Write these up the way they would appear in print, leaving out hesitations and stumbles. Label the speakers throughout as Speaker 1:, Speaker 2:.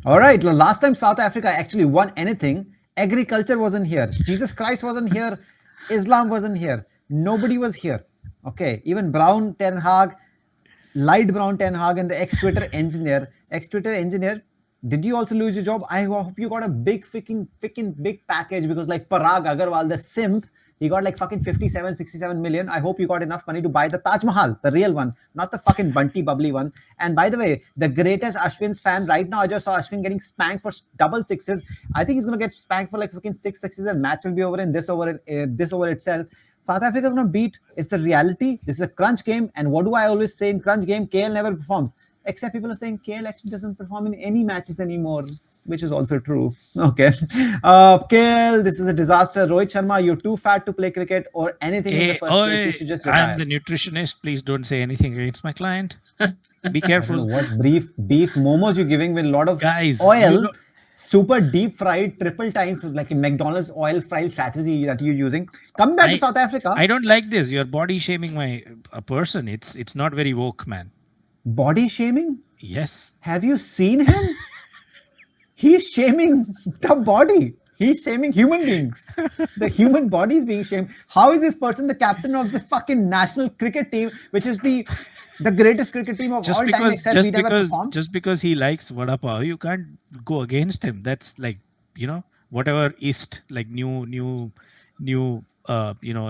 Speaker 1: All right. Last time South Africa actually won anything, agriculture wasn't here. Jesus Christ wasn't here. Islam wasn't here. Nobody was here. Okay. Even Brown Ten Hag, light Brown Ten Hag, and the ex-Twitter engineer. Ex-Twitter engineer, did you also lose your job? I hope you got a big freaking big package because like Parag Agarwal, the simp, he got like fucking 57, 67 million. I hope you got enough money to buy the Taj Mahal, the real one, not the fucking bunty bubbly one. And by the way, the greatest Ashwin's fan right now, I just saw Ashwin getting spanked for double sixes. I think he's gonna get spanked for like fucking six sixes and match will be over in this over itself. South Africa's gonna beat. It's the reality. This is a crunch game. And what do I always say in crunch game? KL never performs. Except people are saying KL actually doesn't perform in any matches anymore, which is also true. Okay. KL, this is a disaster. Rohit Sharma, you're too fat to play cricket or anything in the
Speaker 2: Hey,
Speaker 1: first place. You should just
Speaker 2: I'm
Speaker 1: retire.
Speaker 2: the nutritionist. Please don't say anything against my client. Be
Speaker 1: I don't know
Speaker 2: careful.
Speaker 1: what beef momos you're giving with a lot of
Speaker 2: Guys,
Speaker 1: oil, super deep fried triple times, like a McDonald's oil fried strategy that you're using. Coming back to
Speaker 2: I
Speaker 1: South Africa,
Speaker 2: I don't like this. You're body shaming a person. It's not very woke, man.
Speaker 1: body shaming.
Speaker 2: Yes.
Speaker 1: Have you seen him? He's shaming the body. He's shaming human beings. The human body is being shamed. How is this person the captain of the fucking national cricket team, which is the greatest cricket team of
Speaker 2: Just
Speaker 1: all time,
Speaker 2: because
Speaker 1: except
Speaker 2: just
Speaker 1: he never
Speaker 2: because
Speaker 1: performed?
Speaker 2: just because he likes vada pav, you can't go against him. That's like, whatever ist like new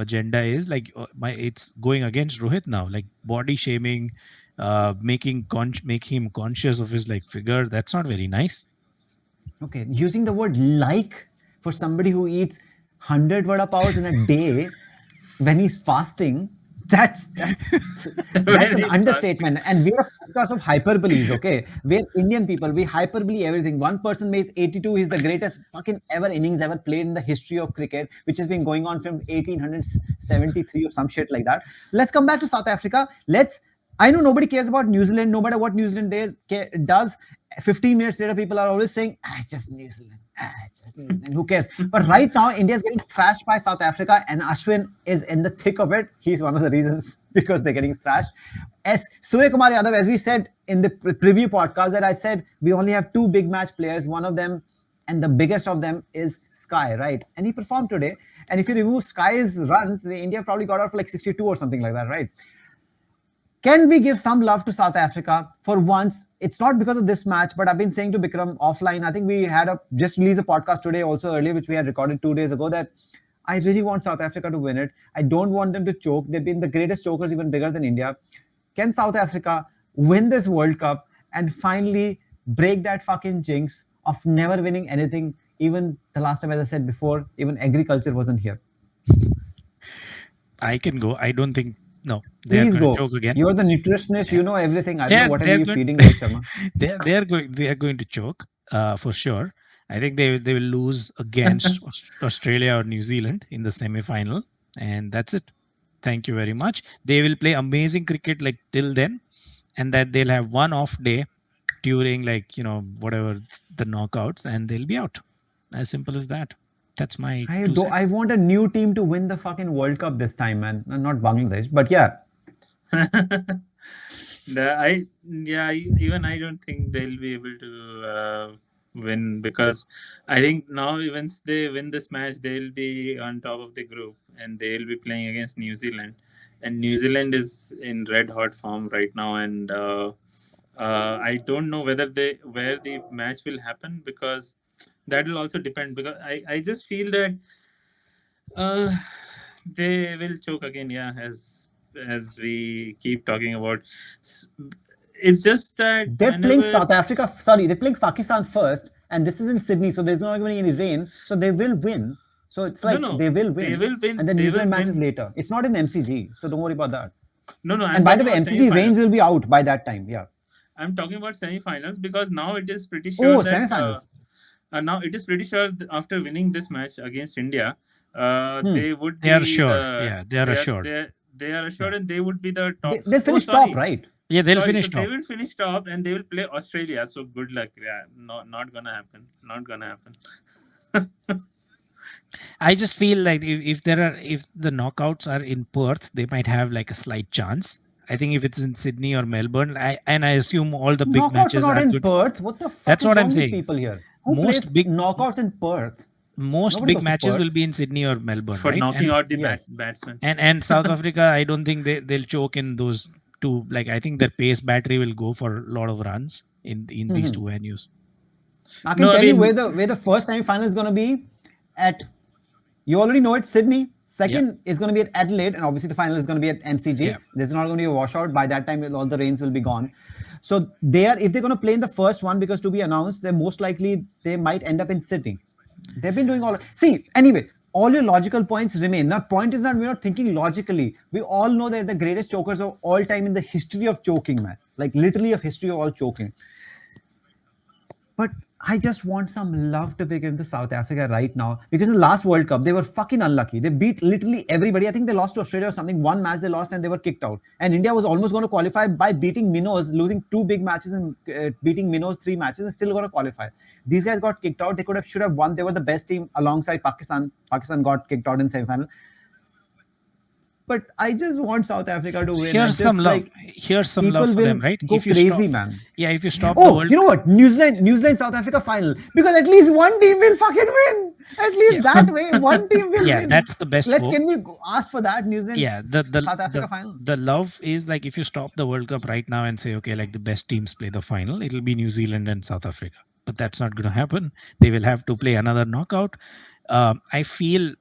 Speaker 2: agenda is like it's going against Rohit now, like body shaming, make him conscious of his like figure. That's not very nice.
Speaker 1: Okay, using the word like for somebody who eats 100 vada pavs in a day when he's fasting, that's an understatement. And we're a podcast of hyperboles, okay? We're Indian people. We hyperbole everything. One person makes 82. He's the greatest fucking ever innings ever played in the history of cricket, which has been going on from 1873 or some shit like that. Let's come back to South Africa. I know nobody cares about New Zealand, no matter what New Zealand does. 15 minutes later, people are always saying, it's just New Zealand. It's just New Zealand. Who cares? But right now, India's getting thrashed by South Africa, and Ashwin is in the thick of it. He's one of the reasons because they're getting thrashed. As Surya Kumar Yadav, as we said in the preview podcast, that I said we only have two big match players. One of them, and the biggest of them, is Sky, right? And he performed today. And if you remove Sky's runs, India probably got out for like 62 or something like that, right? Can we give some love to South Africa for once? It's not because of this match, but I've been saying to Bikram offline. I think we had just released a podcast today, also earlier, which we had recorded 2 days ago, that I really want South Africa to win it. I don't want them to choke. They've been the greatest chokers, even bigger than India. Can South Africa win this World Cup and finally break that fucking jinx of never winning anything? Even the last time, as I said before, even agriculture wasn't here.
Speaker 2: I can go. I don't think. No, they
Speaker 1: Please
Speaker 2: are going
Speaker 1: go.
Speaker 2: to choke again.
Speaker 1: You're the nutritionist. You know everything. I don't know whatever
Speaker 2: They're
Speaker 1: you're
Speaker 2: going.
Speaker 1: feeding Rohit Sharma.
Speaker 2: They are going to choke for sure. I think they will lose against Australia or New Zealand in the semi-final, and that's it. Thank you very much. They will play amazing cricket like till then, and that they'll have one off day during like whatever the knockouts, and they'll be out. As simple as that. That's my two
Speaker 1: I
Speaker 2: cents.
Speaker 1: want a new team to win the fucking World Cup this time, man. Not Bangladesh, but yeah.
Speaker 3: Even I don't think they'll be able to win, because I think now once they win this match, they'll be on top of the group and they'll be playing against New Zealand, and New Zealand is in red hot form right now, and I don't know where the match will happen, because that will also depend, because I just feel that uh, they will choke again. Yeah, as we keep talking about, it's just that
Speaker 1: They're playing
Speaker 3: whenever
Speaker 1: South Africa. Sorry, they're playing Pakistan first, and this is in Sydney, so there's not going to be any rain. So they will win. So it's like
Speaker 3: no,
Speaker 1: they will
Speaker 3: they
Speaker 1: win.
Speaker 3: will win.
Speaker 1: And then
Speaker 3: They
Speaker 1: New
Speaker 3: will
Speaker 1: Zealand match is
Speaker 3: win.
Speaker 1: later. It's not in MCG, so don't worry about that.
Speaker 3: No, I'm
Speaker 1: And by the
Speaker 3: talking
Speaker 1: way,
Speaker 3: about
Speaker 1: MCG range
Speaker 3: semi-finals.
Speaker 1: will be out by that time. Yeah.
Speaker 3: I'm talking about semi-finals, because now it is pretty sure
Speaker 1: Oh,
Speaker 3: that
Speaker 1: semifinals.
Speaker 3: now it is pretty sure after winning this match against India, they would
Speaker 2: They are
Speaker 3: be
Speaker 2: sure. Yeah, they are assured.
Speaker 3: they are assured,
Speaker 2: Yeah.
Speaker 3: and they would be the top.
Speaker 1: They'll
Speaker 3: Oh,
Speaker 1: finish top,
Speaker 3: sorry.
Speaker 1: right?
Speaker 2: Yeah, they'll
Speaker 3: Sorry, so
Speaker 2: finish
Speaker 3: they
Speaker 2: top.
Speaker 3: will finish top and they will play Australia. So good luck. Yeah, not gonna happen. Not gonna happen.
Speaker 2: I just feel like if the knockouts are in Perth, they might have like a slight chance. I think if it's in Sydney or Melbourne, I assume all the big
Speaker 1: Knockouts are
Speaker 2: matches
Speaker 1: not
Speaker 2: are
Speaker 1: in
Speaker 2: good.
Speaker 1: Perth. What the fuck
Speaker 2: That's
Speaker 1: is
Speaker 2: what I'm
Speaker 1: wrong with
Speaker 2: saying.
Speaker 1: people here? Who plays knockouts in Perth?
Speaker 2: Most
Speaker 1: Nobody
Speaker 2: big
Speaker 1: goes to
Speaker 2: matches will
Speaker 1: Perth.
Speaker 2: be in Sydney or Melbourne,
Speaker 3: for
Speaker 2: right?
Speaker 3: knocking
Speaker 2: And
Speaker 3: out the
Speaker 1: Yes.
Speaker 3: batsman.
Speaker 2: and South Africa, I don't think they'll choke in those two. Like I think their pace battery will go for a lot of runs in these two venues.
Speaker 1: I can
Speaker 3: No, I
Speaker 1: tell you
Speaker 3: mean,
Speaker 1: where the first semi-final is going to be at. You already know it's Sydney. Second is going to be at Adelaide, and obviously the final is going to be at MCG.
Speaker 2: Yeah.
Speaker 1: There's not going to be a washout. By that time, all the rains will be gone. So if they're going to play in the first one, because to be announced, they're most likely they might end up in Sydney. They've been doing all. See, anyway, all your logical points remain. The point is not we're not thinking logically. We all know they're the greatest chokers of all time in the history of choking, man. Like literally of history of all choking. But I just want some love to be given to South Africa right now, because in the last World Cup, they were fucking unlucky. They beat literally everybody. I think they lost to Australia or something. One match they lost and they were kicked out. And India was almost going to qualify by beating Minnows, losing 2 big matches and beating Minnows 3 matches and still going to qualify. These guys got kicked out. They should have won. They were the best team alongside Pakistan. Pakistan got kicked out in semi-final. But I just want South Africa to win.
Speaker 2: Here's some love. Here's some love for them, right?
Speaker 1: Go crazy, man.
Speaker 2: Yeah, if you stop the
Speaker 1: Oh,
Speaker 2: World
Speaker 1: you know what? New Zealand, South Africa final. Because at least one team will fucking win. At least that way, one team will win.
Speaker 2: Yeah, that's the best hope.
Speaker 1: Can we ask for that, New Zealand,
Speaker 2: Yeah,
Speaker 1: South Africa final?
Speaker 2: The love is like if you stop the World Cup right now and say, okay, like the best teams play the final, it'll be New Zealand and South Africa. But that's not going to happen. They will have to play another knockout. I feel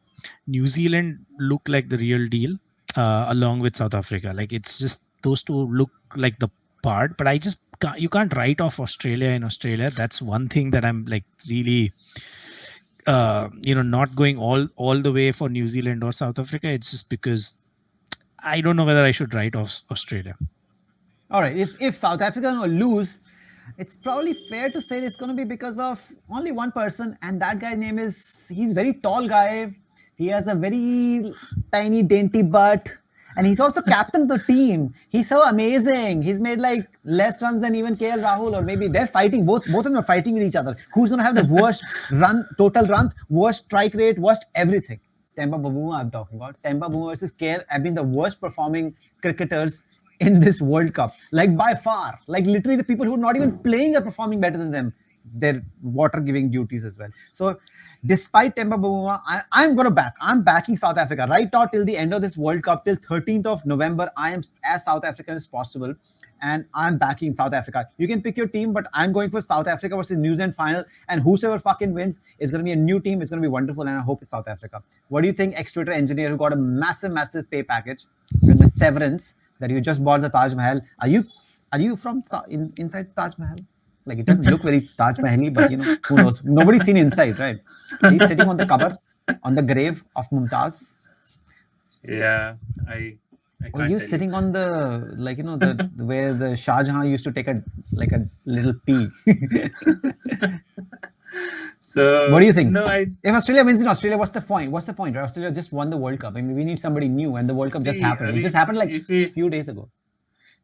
Speaker 2: New Zealand look like the real deal. Along with South Africa, like it's just those two look like the part, but you can't write off Australia in Australia. That's one thing that I'm like really not going all the way for New Zealand or South Africa. It's just because I don't know whether I should write off Australia.
Speaker 1: All right, if South Africa will lose, it's probably fair to say it's going to be because of only one person, and that guy's name is, he's a very tall guy. He has a very tiny, dainty butt. And he's also captain of the team. He's so amazing. He's made like less runs than even KL Rahul, or maybe they're fighting. Both of them are fighting with each other. Who's going to have the worst total runs, worst strike rate, worst everything? Temba Bavuma I'm talking about. Temba Bavuma versus KL have been the worst performing cricketers in this World Cup. Like by far. Like literally the people who are not even playing are performing better than them. Their water giving duties as well. So despite Temba Bavuma, I'm backing South Africa right now till the end of this World Cup, till 13th of November. I am as South African as possible, and I'm backing South Africa. You can pick your team, but I'm going for South Africa versus New Zealand final, and whosoever fucking wins is going to be a new team. It's going to be wonderful, and I hope it's South Africa. What do you think, ex-Twitter engineer who got a massive pay package with the severance that you just bought the Taj Mahal? Are you from inside Taj Mahal? Like, it doesn't look very Taj Mahal-y, but who knows? Nobody's seen inside, right? He's sitting on the cover, on the grave of Mumtaz.
Speaker 3: Yeah, I
Speaker 1: Or you sitting on the, like, the where the Shah Jahan used to take a little pee.
Speaker 3: So
Speaker 1: what do you think?
Speaker 3: No,
Speaker 1: if Australia wins in Australia, what's the point? Right? Australia just won the World Cup. I mean, we need somebody new, and the World Cup just happened. It just happened like a few days ago.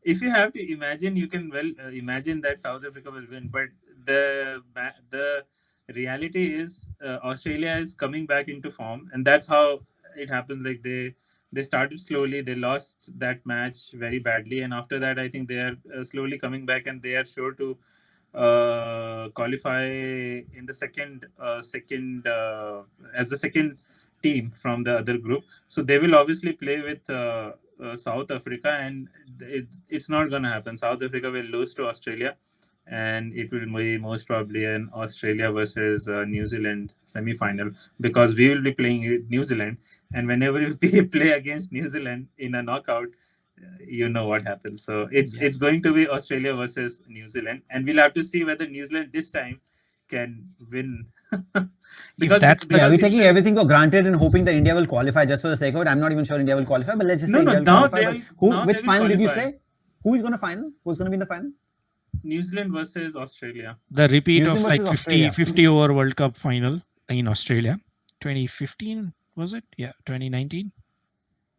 Speaker 3: If you have to imagine, you can imagine that South Africa will win, but the reality is Australia is coming back into form, and that's how it happens. Like they started slowly, they lost that match very badly, and after that, I think they are slowly coming back, and they are sure to qualify in the second as the second team from the other group. So they will obviously play with South Africa, and it's not going to happen. South Africa will lose to Australia, and it will be most probably an Australia versus New Zealand semi-final, because we will be playing with New Zealand, and whenever we play against New Zealand in a knockout, you know what happens. So it's going to be Australia versus New Zealand, and we'll have to see whether New Zealand this time can win.
Speaker 1: because we're taking everything for granted and hoping that India will qualify just for the sake of it. I'm not even sure India will qualify, but let's just say India will qualify. Which final did you say? Who is going to final? Who's going to be in the final?
Speaker 3: New Zealand versus Australia.
Speaker 2: The repeat of like 50 over World Cup final in Australia. 2015 was it? Yeah, 2019.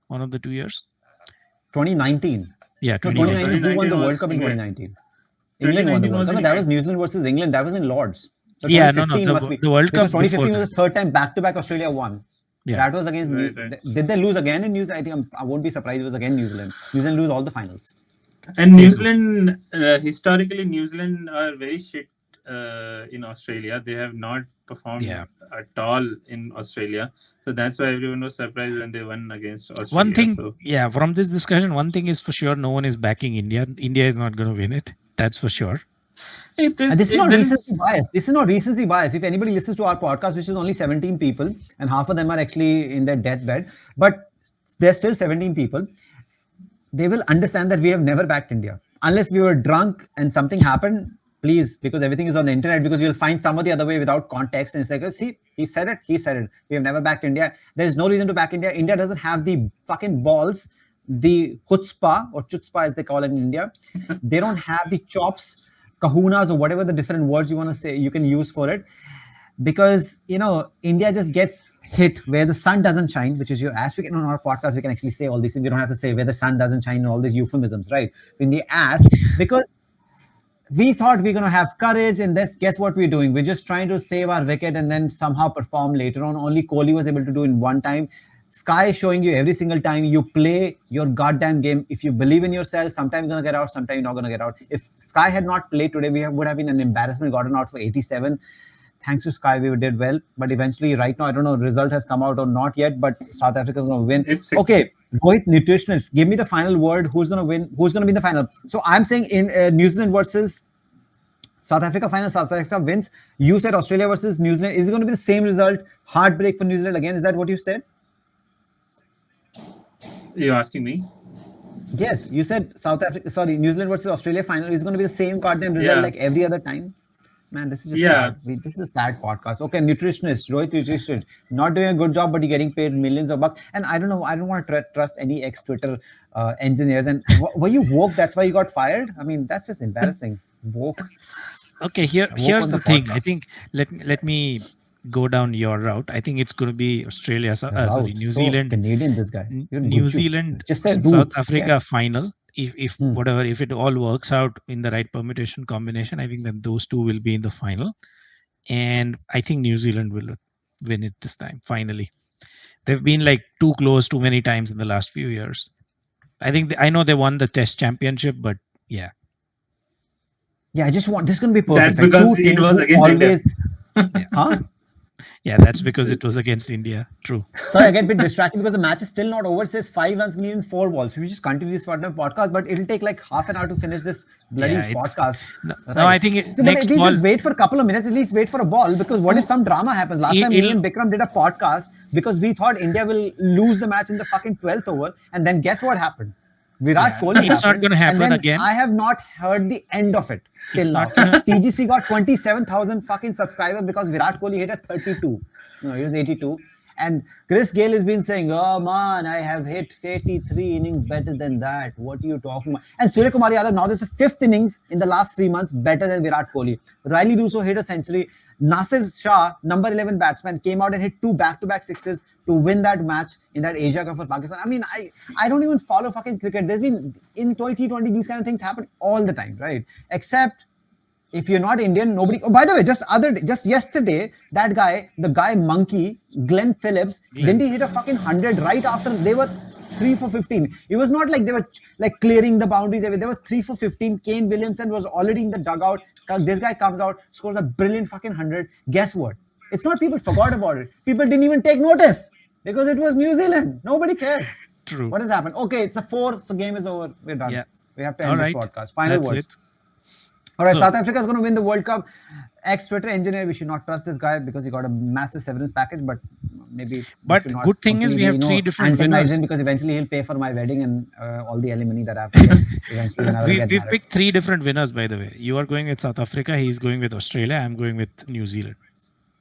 Speaker 2: One of the 2 years.
Speaker 1: 2019.
Speaker 2: Yeah,
Speaker 1: 2019. Who won the World Cup in 2019? England won the World Cup. That was New Zealand versus England. That was in Lords. So
Speaker 2: yeah,
Speaker 1: no. The World Cup 2015 was the third time back-to-back Australia won.
Speaker 2: Yeah.
Speaker 1: That was against.
Speaker 3: Right.
Speaker 1: Did they lose again in New Zealand? I think I won't be surprised it was again New Zealand. New Zealand lose all the finals.
Speaker 3: And
Speaker 2: They
Speaker 3: New
Speaker 2: do.
Speaker 3: Zealand, historically, New Zealand are very shit in Australia. They have not performed
Speaker 2: Yeah.
Speaker 3: at all in Australia. So that's why everyone was surprised when they won against
Speaker 2: One
Speaker 3: Australia.
Speaker 2: thing,
Speaker 3: So
Speaker 2: yeah, from this discussion, one thing is for sure: no one is backing India. India is not going to win it. That's for sure.
Speaker 3: it
Speaker 1: And
Speaker 3: is.
Speaker 1: this is not
Speaker 3: There
Speaker 1: recency
Speaker 3: is.
Speaker 1: bias. This is not recency bias. If anybody listens to our podcast, which is only 17 people, and half of them are actually in their deathbed, but there's still 17 people, they will understand that we have never backed India. Unless we were drunk and something happened, please, because everything is on the internet, because you'll find somebody other way without context. And it's like, see, he said it, he said it. We have never backed India. There is no reason to back India. India doesn't have the fucking balls, the chutzpah, or chutzpah as they call it in India. They don't have the chops, kahunas, or whatever the different words you want to say, you can use for it. Because India just gets hit where the sun doesn't shine, which is as we can on our podcast, we can actually say all these things. We don't have to say where the sun doesn't shine and all these euphemisms, right? In the ass, because we thought we're going to have courage, and this, guess what we're doing? We're just trying to save our wicket and then somehow perform later on. Only Kohli was able to do in one time. Sky is showing you every single time you play your goddamn game. If you believe in yourself, sometimes you're going to get out, sometimes you're not going to get out. If Sky had not played today, would have been an embarrassment, gotten out for 87. Thanks to Sky, we did well. But eventually, right now, I don't know, result has come out or not yet, but South Africa is going to win.
Speaker 3: It's
Speaker 1: Okay, Rohit, nutritionist, give me the final word. Who's going to win? Who's going to be in the final? So I'm saying in New Zealand versus South Africa final, South Africa wins. You said Australia versus New Zealand. Is it going to be the same result? Heartbreak for New Zealand again? Is that what you said?
Speaker 3: You're asking me?
Speaker 1: Yes, you said New Zealand versus Australia final is going to be the same goddamn result like every other time. Man, this is just sad. This is a sad podcast. Okay, nutritionist, Rohit, nutritionist, not doing a good job, but you're getting paid millions of bucks. And I don't know, I don't want to trust any ex-Twitter engineers. And were you woke? That's why you got fired? I mean, that's just embarrassing. Woke.
Speaker 2: Okay, here's the thing. I think let me go down your route. I think it's going to be Australia, New Zealand,
Speaker 1: Canadian. This guy,
Speaker 2: New Zealand,
Speaker 1: just said
Speaker 2: South Africa final. If whatever, if it all works out in the right permutation combination, I think then those two will be in the final, and I think New Zealand will win it this time. Finally, they've been like too close too many times in the last few years. I know they won the Test Championship, but yeah.
Speaker 1: Yeah, I just want this is going to be perfect.
Speaker 3: That's because it was against always,
Speaker 2: India.
Speaker 1: Huh?
Speaker 2: Yeah, that's because it was against India. True.
Speaker 1: Sorry, I get a bit distracted because the match is still not over. It says 5 runs, we need in 4 balls. So we just continue this podcast, but it'll take like half an hour to finish this bloody podcast.
Speaker 2: No, I think
Speaker 1: at least just wait for a couple of minutes. At least wait for a ball, because what if some drama happens? Last time me and Bikram did a podcast because we thought India will lose the match in the fucking 12th over, and then guess what happened? Virat Kohli.
Speaker 2: It's not going to happen again.
Speaker 1: I have not heard the end of it till now. TGC got 27,000 fucking subscribers because Virat Kohli hit at 32. No, he was 82. And Chris Gayle has been saying, oh man, I have hit 83 innings better than that. What are you talking about? And Surya Kumar Yadav, now this is 5th innings in the last 3 months better than Virat Kohli. Riley Russo hit a century. Nasir Shah, number 11 batsman, came out and hit 2 back-to-back sixes to win that match in that Asia Cup for Pakistan. I mean, I don't even follow fucking cricket. There's been, in T20, these kind of things happen all the time, right? Except if you're not Indian, nobody. Oh, by the way, just yesterday, that guy, the guy monkey, Glenn Phillips, didn't he hit a fucking 100 right after they were 3 for 15? It was not like they were like clearing the boundaries. They were 3 for 15. Kane Williamson was already in the dugout. This guy comes out, scores a brilliant fucking 100. Guess what? It's not people forgot about it. People didn't even take notice because it was New Zealand. Nobody cares.
Speaker 2: True.
Speaker 1: What has happened? Okay, it's a 4, so game is over. We're done. Yeah. We have to end this podcast. Final words. All right, South Africa is going to win the World Cup. Ex-Twitter engineer, we should not trust this guy because he got a massive severance package, but maybe.
Speaker 2: But good thing is we have 3 different winners.
Speaker 1: Because eventually he'll pay for my wedding and all the alimony that I have to get eventually when I will get
Speaker 2: We've picked 3 different winners, by the way. You are going with South Africa, he's going with Australia, I'm going with New Zealand.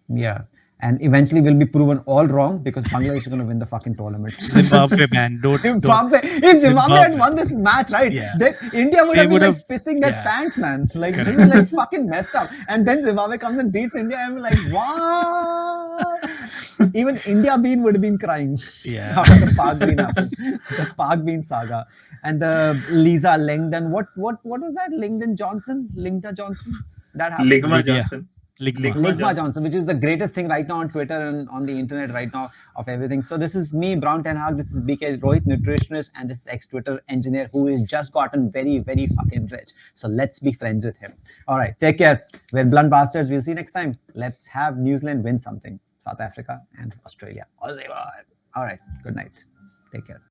Speaker 1: Yeah. And eventually we'll be proven all wrong because Bangladesh is going to win the fucking tournament.
Speaker 2: Zimbabwe, man.
Speaker 1: Zimbabwe. If Zimbabwe had won this match, right, then India would have been like pissing their pants, man. Like, they were like fucking messed up. And then Zimbabwe comes and beats India and we're like, wow. Even India Bean would have been crying.
Speaker 2: Yeah.
Speaker 1: After the Park Bean happened. The Park Bean saga. And the Lisa Langdon. What was that? Langdon Johnson? That happened.
Speaker 3: Ligma Johnson.
Speaker 1: Ligma Johnson, which is the greatest thing right now on Twitter and on the internet right now of everything. So this is me, Brown Ten Hag. This is BK Rohit, nutritionist, and this is ex-Twitter engineer who has just gotten very, very fucking rich. So let's be friends with him. All right, take care. We're blunt bastards. We'll see you next time. Let's have New Zealand win something. South Africa and Australia. All right, good night. Take care.